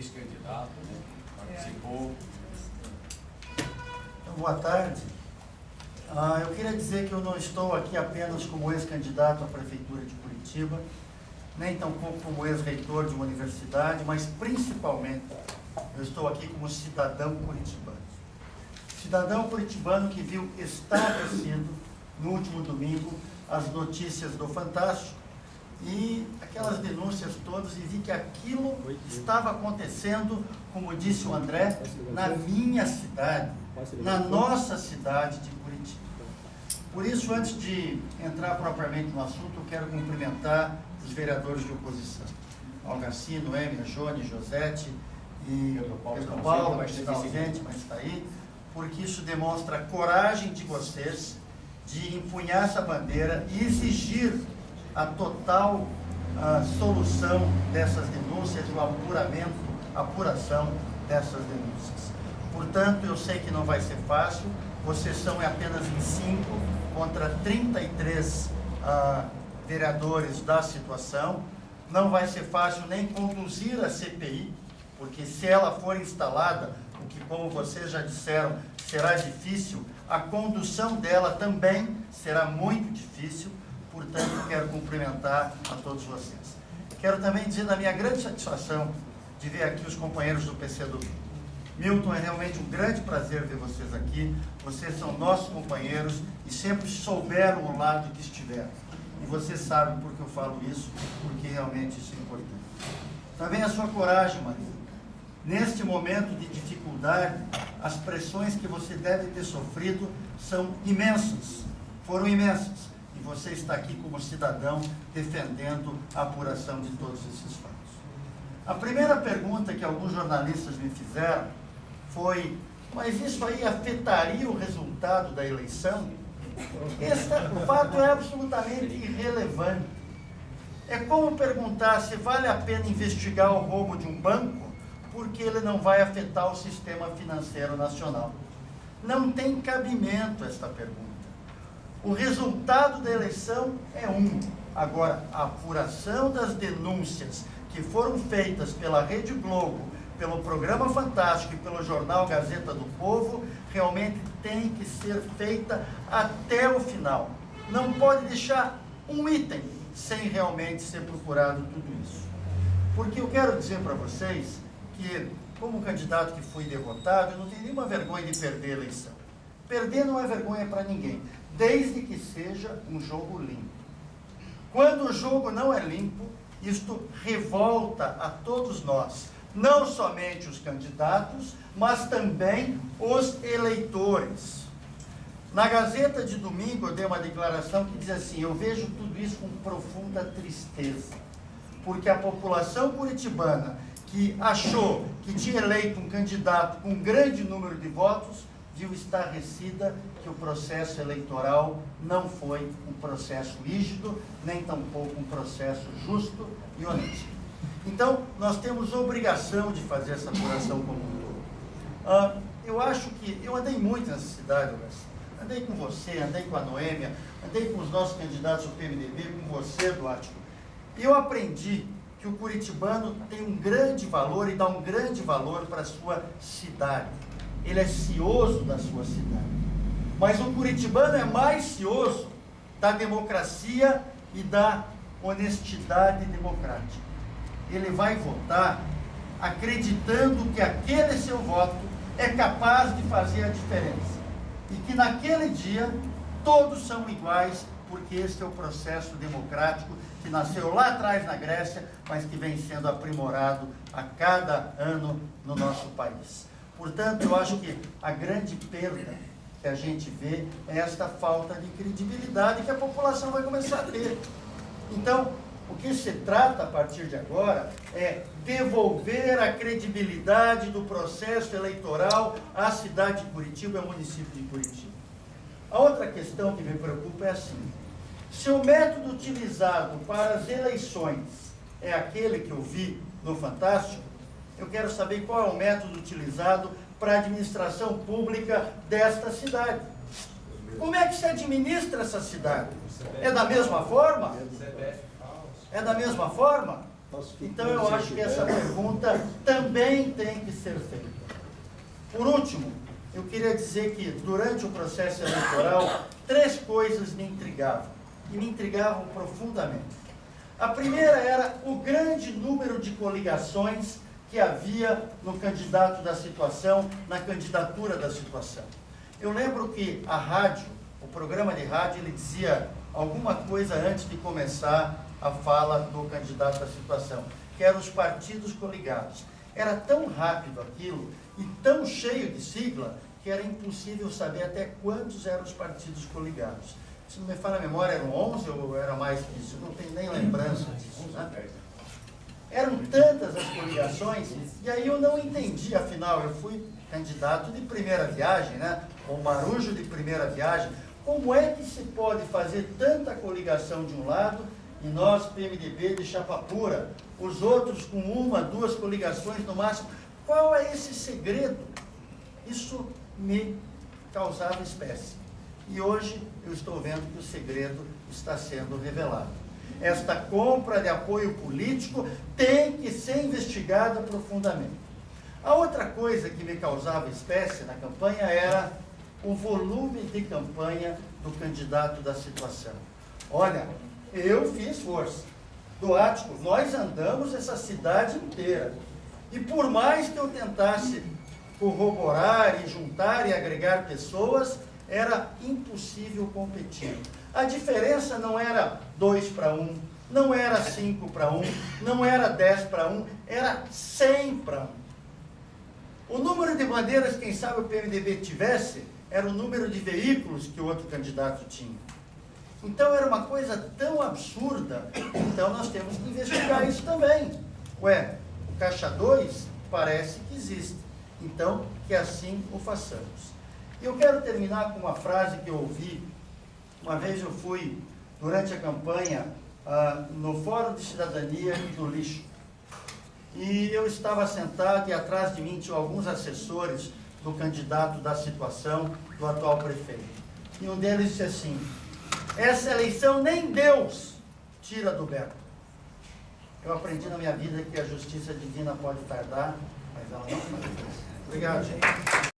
ex-candidato, né? Participou. Então, boa tarde. Eu queria dizer que eu não estou aqui apenas como ex-candidato à Prefeitura de Curitiba, nem tampouco como ex-reitor de uma universidade, mas principalmente eu estou aqui como cidadão curitibano. Cidadão curitibano que viu estabelecido no último domingo as notícias do Fantástico e aquelas denúncias todas, e vi que aquilo estava acontecendo, como disse o André, na minha cidade, na nossa cidade de Curitiba. Por isso, antes de entrar propriamente no assunto, eu quero cumprimentar os vereadores de oposição. Algaci, Noêmia, Jone, Josete e Pedro Paulo, que está ausente, mas está aí, porque isso demonstra a coragem de vocês de empunhar essa bandeira e exigir a total solução dessas denúncias, o apuração dessas denúncias. Portanto, eu sei que não vai ser fácil, vocês são apenas em 5 contra 33 vereadores da situação. Não vai ser fácil nem conduzir a CPI, porque se ela for instalada, o que, como vocês já disseram, será difícil, a condução dela também será muito difícil. Portanto, quero cumprimentar a todos vocês. Quero também dizer da minha grande satisfação de ver aqui os companheiros do PCdoB. Milton, é realmente um grande prazer ver vocês aqui. Vocês são nossos companheiros e sempre souberam o lado que estiveram. E vocês sabem por que eu falo isso, porque realmente isso é importante. Também a sua coragem, Maria. Neste momento de dificuldade, as pressões que você deve ter sofrido são imensas, foram imensas. E você está aqui como cidadão defendendo a apuração de todos esses fatos. A primeira pergunta que alguns jornalistas me fizeram foi: mas isso aí afetaria o resultado da eleição? Esse fato é absolutamente irrelevante. É como perguntar se vale a pena investigar o roubo de um banco, porque ele não vai afetar o sistema financeiro nacional. Não tem cabimento esta pergunta. O resultado da eleição é um. Agora, a apuração das denúncias que foram feitas pela Rede Globo, pelo Programa Fantástico e pelo jornal Gazeta do Povo, realmente tem que ser feita até o final. Não pode deixar um item sem realmente ser procurado tudo isso. Porque eu quero dizer para vocês que, como candidato que fui derrotado, eu não tenho nenhuma vergonha de perder a eleição. Perder não é vergonha para ninguém, desde que seja um jogo limpo. Quando o jogo não é limpo, isto revolta a todos nós, não somente os candidatos, mas também os eleitores. Na Gazeta de domingo eu dei uma declaração que diz assim: eu vejo tudo isso com profunda tristeza, porque a população curitibana que achou que tinha eleito um candidato com um grande número de votos, viu estarrecida que o processo eleitoral não foi um processo rígido, nem tampouco um processo justo e honesto. Então, nós temos obrigação de fazer essa apuração como um todo. Eu acho que, eu andei muito nessa cidade, andei com você, andei com a Noêmia, andei com os nossos candidatos do PMDB, com você, Duarte, e eu aprendi que o curitibano tem um grande valor e dá um grande valor para a sua cidade. Ele é cioso da sua cidade. Mas o curitibano é mais cioso da democracia e da honestidade democrática. Ele vai votar acreditando que aquele seu voto é capaz de fazer a diferença. E que naquele dia todos são iguais, porque esse é o processo democrático que nasceu lá atrás na Grécia, mas que vem sendo aprimorado a cada ano no nosso país. Portanto, eu acho que a grande perda que a gente vê é esta falta de credibilidade que a população vai começar a ter. Então, o que se trata a partir de agora é devolver a credibilidade do processo eleitoral à cidade de Curitiba e ao município de Curitiba. A outra questão que me preocupa é assim: se o método utilizado para as eleições é aquele que eu vi no Fantástico, eu quero saber qual é o método utilizado para a administração pública desta cidade. Como é que se administra essa cidade? É da mesma forma? É da mesma forma? Então eu acho que essa pergunta também tem que ser feita. Por último, eu queria dizer que durante o processo eleitoral, 3 coisas me intrigavam, e me intrigavam profundamente. A primeira era o grande número de coligações que havia no candidato da situação, na candidatura da situação. Eu lembro que a rádio, o programa de rádio, ele dizia alguma coisa antes de começar a fala do candidato da situação, que eram os partidos coligados. Era tão rápido aquilo e tão cheio de sigla que era impossível saber até quantos eram os partidos coligados. Se não me falha a memória, eram 11 ou era mais que isso? Eu não tenho nem lembrança disso. Né? Eram tantas as coligações, e aí eu não entendi, afinal, eu fui candidato de primeira viagem, né? Ou marujo de primeira viagem. Como é que se pode fazer tanta coligação de um lado, e nós, PMDB, de chapa pura, os outros com 1, 2 coligações no máximo? Qual é esse segredo? Isso me causava espécie. E hoje eu estou vendo que o segredo está sendo revelado. Esta compra de apoio político tem que ser investigada profundamente. A outra coisa que me causava espécie na campanha era o volume de campanha do candidato da situação. Olha, eu fiz força. Do Ático, nós andamos essa cidade inteira. E por mais que eu tentasse corroborar e juntar e agregar pessoas, era impossível competir. A diferença não era 2-1, não era 5-1, não era 10-1, era 100-1. O número de bandeiras, quem sabe o PMDB tivesse, era o número de veículos que o outro candidato tinha. Então era uma coisa tão absurda, então nós temos que investigar isso também. Ué, o Caixa 2 parece que existe, então que assim o façamos. E eu quero terminar com uma frase que eu ouvi. Uma vez eu fui, durante a campanha, no Fórum de Cidadania do Lixo. E eu estava sentado e atrás de mim tinham alguns assessores do candidato da situação, do atual prefeito. E um deles disse assim: essa eleição nem Deus tira do Beto. Eu aprendi na minha vida que a justiça divina pode tardar, mas ela não faz. Obrigado, gente.